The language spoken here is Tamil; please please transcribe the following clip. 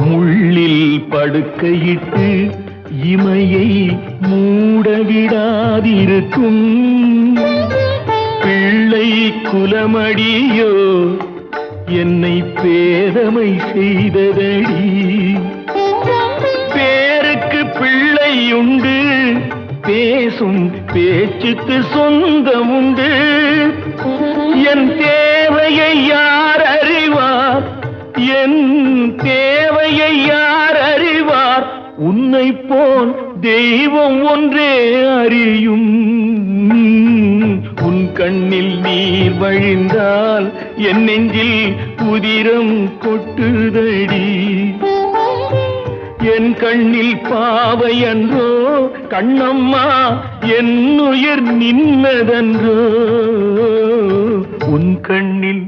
முள்ளில் படுக்கையிட்டு இமையை மூடவிடாதிருக்கும் பிள்ளை குலமடியோ என்னை பேதமை செய்ததடி. பேருக்கு பிள்ளை உண்டு, பேசும் பேச்சுக்கு சொந்தம் உண்டு. என் தேவையை யார் அறிவார், என் தேவையை யார் அறிவார்? உன்னை போல் தெய்வம் ஒன்றே அறியும். உன் கண்ணில் நீர் வழிந்தால் என் நெஞ்சில் உதிரம் கொட்டுதடி. என் கண்ணில் பாவை அன்றோ கண்ணம்மா, என் உயிர் நின்னதன்றோ. உன் கண்ணில்